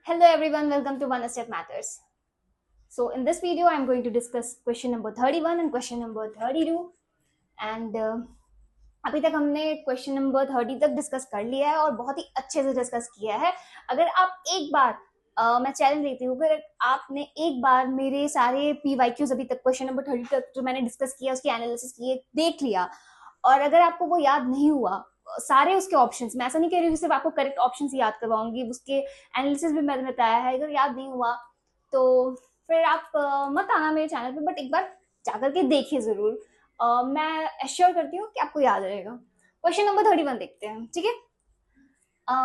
Hello everyone, welcome to One Step Matters. So in this video, I'm going to discuss question number 31 and question number 32. And अभी तक हमने question number 30 तक discuss कर लिया है और बहुत ही अच्छे से डिस्कस किया है। अगर आप एक बार मैं चैलेंज देती हूँ, अगर आपने एक बार मेरे सारे PYQs अभी तक क्वेश्चन नंबर 30 तक जो मैंने डिस्कस किया उसकी एनालिसिस किए देख लिया, और अगर आपको वो याद नहीं हुआ सारे उसके ऑप्शंस, मैं ऐसा नहीं कह रही हूँ सिर्फ आपको करेक्ट ऑप्शंस याद करवाऊंगी, उसके एनालिसिस भी मैंने बताया है, अगर याद नहीं हुआ तो फिर आप मत आना मेरे चैनल पे, बट एक बार जाकर के देखिए जरूर। मैं एश्योर करती हूँ कि आपको याद रहेगा। क्वेश्चन नंबर 31 देखते हैं, ठीक है।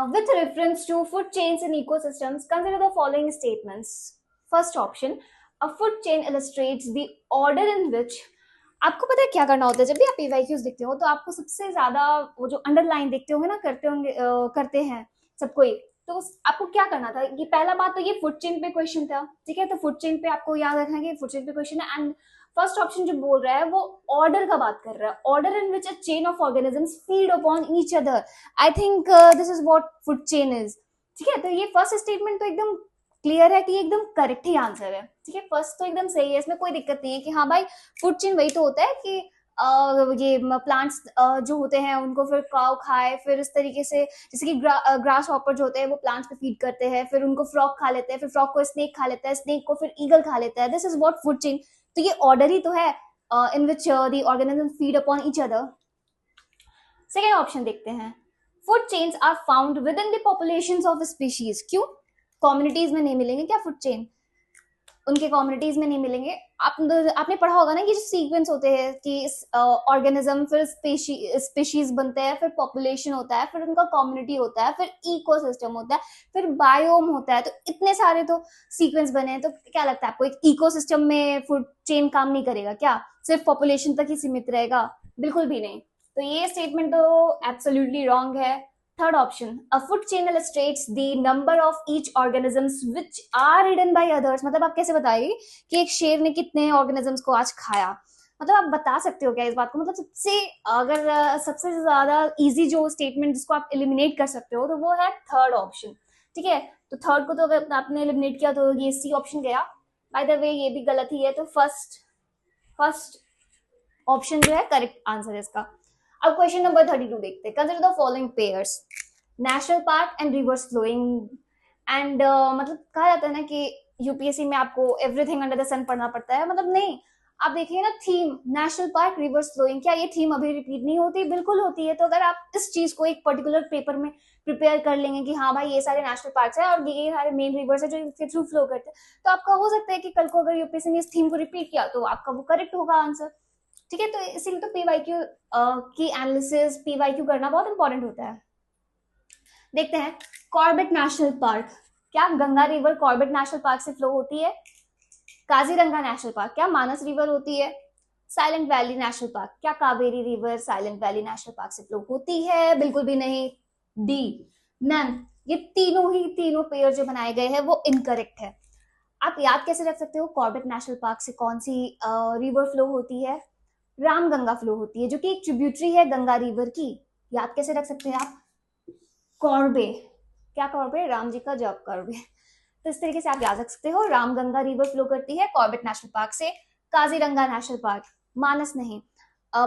With reference to food chains in ecosystems, consider the following statements. First option, a food chain illustrates the order in which, आपको पता है क्या करना होता है जब भी आप पीवाईक्यूज देखते हो तो आपको सबसे ज्यादा वो जो अंडरलाइन देखते होंगे ना, करते होंगे करते हैं सब कोई, तो आपको क्या करना था कि पहला बात तो ये फूड चेन पे क्वेश्चन था, ठीक है। तो फूड चेन पे आपको याद रखना है कि फूड चेन पे क्वेश्चन है। एंड फर्स्ट ऑप्शन जो बोल रहा है वो ऑर्डर का बात कर रहा है, order in which a chain of organisms feed upon each other. I think this is what food chain is, ठीक है। तो ये फर्स्ट स्टेटमेंट तो एकदम क्लियर है कि ये एकदम करेक्ट ही आंसर है, ठीक है। फर्स्ट तो एकदम सही है, इसमें कोई दिक्कत नहीं है कि हाँ भाई फूड चेन वही तो होता है कि ये प्लांट्स जो होते हैं उनको फिर काउ खाए, फिर इस तरीके से जैसे कि ग्रास हॉपर जो होते हैं वो प्लांट्स पे फीड करते हैं, फिर उनको फ्रॉग खा लेते हैं, फिर फ्रॉग को स्नेक खा लेता है, स्नेक को फिर ईगल खा लेता है। This is what food chain. तो ये ऑर्डर ही तो है in which the organism feed upon each other. Second option देखते हैं, food chains are found within the population of species. क्यों कम्युनिटीज में नहीं मिलेंगे क्या फूड चेन? उनके कम्युनिटीज में नहीं मिलेंगे। आपने पढ़ा होगा ना कि जो सीक्वेंस होते हैं कि ऑर्गेनिज्म, फिर स्पीशीज बनते हैं, फिर पॉपुलेशन होता है, फिर उनका कम्युनिटी होता है, फिर इकोसिस्टम होता है, फिर बायोम होता है। तो इतने सारे तो सीक्वेंस बने हैं, तो क्या लगता है आपको एक इकोसिस्टम में फूड चेन काम नहीं करेगा क्या? सिर्फ पॉपुलेशन तक ही सीमित रहेगा? बिल्कुल भी नहीं। तो ये स्टेटमेंट तो एब्सोल्युटली रॉन्ग है। Third option, a food chain illustrates the number of each organisms which are eaten by others। मतलब आप कैसे बताइए कि एक शेर ने कितने ऑर्गेनिजम्स को आज खाया? मतलब आप बता सकते हो क्या इस बात को? मतलब सबसे, अगर सबसे ज्यादा इजी जो स्टेटमेंट जिसको आप एलिमिनेट कर सकते हो तो वो है थर्ड ऑप्शन, ठीक है। तो थर्ड को तो अगर आपने एलिमिनेट किया तो ये सी ऑप्शन गया। बाय द वे ये भी गलत ही है, तो फर्स्ट फर्स्ट ऑप्शन जो है करेक्ट आंसर है इसका। अब क्वेश्चन नंबर 32 देखते हैं। Consider the following pairs, national park and rivers flowing. And मतलब कहा जाता है ना कि यूपीएससी में आपको एवरीथिंग अंडर द सन पढ़ना पड़ता है, मतलब नहीं। आप देखिए ना, theme national park rivers flowing, क्या ये थीम अभी रिपीट नहीं होती? बिल्कुल होती है। तो अगर आप इस चीज को एक पर्टिकुलर पेपर में प्रिपेयर कर लेंगे कि हाँ भाई ये सारे नेशनल पार्क है और ये सारे मेन रिवर्स है जो इनके थ्रू फ्लो करते हैं, तो आपका हो सकता है कि कल को अगर यूपीएससी ने इस थीम को रिपीट किया तो आपका वो करेक्ट होगा आंसर, ठीक है। तो इसीलिए तो पीवाईक्यू की एनालिसिस, पीवाईक्यू करना बहुत इंपॉर्टेंट होता है। देखते हैं, कॉर्बेट नेशनल पार्क, क्या Ganga river Corbett national park से फ्लो होती है? काजीरंगा नेशनल पार्क, क्या मानस रिवर होती है? साइलेंट वैली नेशनल पार्क, क्या Kaveri river silent valley national park से फ्लो होती है? बिल्कुल भी नहीं। D, none. ये तीनों पेयर जो बनाए गए हैं वो इनकरेक्ट है। आप याद कैसे रख सकते हो कॉर्बेट नेशनल पार्क से कौन सी रिवर फ्लो होती है? रामगंगा फ्लो होती है, जो कि एक ट्रिब्यूटरी है गंगा रिवर की। याद कैसे रख सकते हैं आप? कॉर्बे, क्या कॉर्बे? राम जी का जॉब कॉर्बे। तो इस तरीके से आप याद रख सकते हो। रामगंगा रिवर फ्लो करती है कॉर्बेट नेशनल पार्क से। काजीरंगा नेशनल पार्क, मानस नहीं।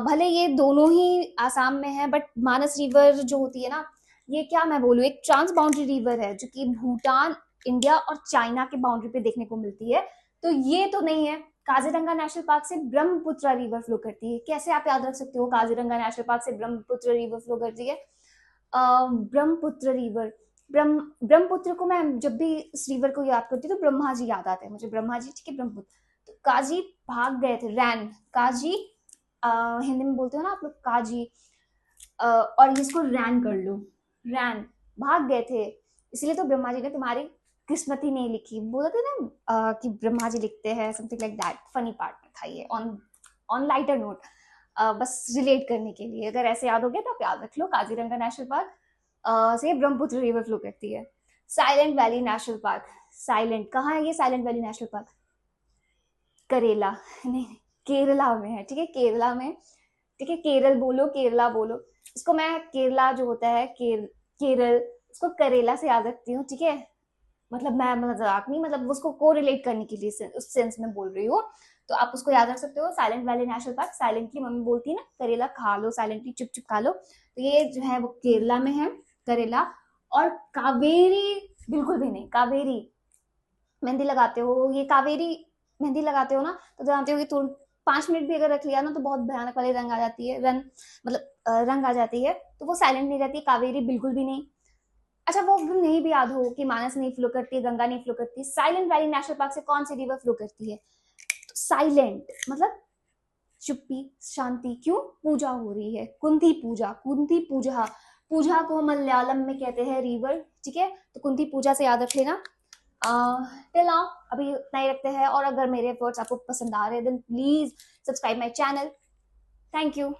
भले ये दोनों ही आसाम में है, बट मानस रिवर जो होती है ना, ये क्या मैं बोलूँ, एक ट्रांस बाउंड्री रिवर है जो कि भूटान, इंडिया और चाइना के बाउंड्री पे देखने को मिलती है। तो ये तो नहीं है। काजीरंगा नेशनल पार्क से ब्रह्मपुत्र रिवर फ्लो करती है। कैसे आप याद रख सकते हो काजीरंगा नेशनल पार्क से ब्रह्मपुत्र रिवर फ्लो करती है? ब्रह्मपुत्र रिवर, ब्रह्मपुत्र को मैं जब भी इस रिवर को याद करती हूँ तो ब्रह्मा जी याद आते हैं मुझे। ब्रह्मा जी, ठीक है। ब्रह्मपुत्र, तो काजी भाग गए थे, रैन, काजी हिंदी में बोलते हो ना आप लोग काजी, और इसको रैन कर लो, रैन, भाग गए थे। इसलिए तो ब्रह्मा जी ने तुम्हारी किस्मत ही नहीं लिखी, बोला था ना कि ब्रह्मा जी लिखते हैं, something like that. Funny part में था ये, ऑन ऑन लाइटर नोट, बस रिलेट करने के लिए। अगर ऐसे याद हो गया तो आप याद रख लो, काजीरंगा नेशनल पार्क से ब्रह्मपुत्र रिवर फ्लो करती है। Silent valley national park, silent कहाँ है ये साइलेंट वैली नेशनल पार्क? करेला, नहीं, केरला में है, ठीक है, केरला में, ठीक है। केरल बोलो, केरला बोलो, इसको मैं केरला जो होता है केरल, इसको करेला से याद रखती हूँ, ठीक है। मतलब मैं मजाक नहीं, मतलब उसको को रिलेट करने के लिए उस सेंस में बोल रही हूँ। तो आप उसको याद रख सकते हो, silent valley national park. Silently mummy बोलती है ना, करेला खा लो, साइलेंटली चुप चुप खा लो। तो ये जो है वो केरला में है, करेला। और कावेरी बिल्कुल भी नहीं, कावेरी मेहंदी लगाते हो, ये कावेरी मेहंदी लगाते हो ना, तो जानते हो कि तुरंत 5 मिनट भी अगर रख लिया ना तो बहुत भयानक वाली रंग आ जाती है, रंग मतलब रंग आ जाती है। तो वो साइलेंट नहीं रहती, कावेरी बिल्कुल भी नहीं। अच्छा, वो नहीं भी याद हो कि मानस नहीं फ्लो करती है, गंगा नहीं फ्लो करती है, साइलेंट वैली नेशनल पार्क से कौन सी रिवर फ्लो करती है? तो साइलेंट मतलब चुप्पी, शांति। क्यों? पूजा हो रही है, कुंती पूजा, कुंती पूजा। पूजा को मलयालम में कहते हैं रिवर, ठीक है? तो कुंती पूजा से याद रख लेना। टिल नाउ अभी उतना ही रखते हैं, और अगर मेरे एफर्ट्स आपको पसंद आ रहे हैं then please subscribe my channel. Thank you.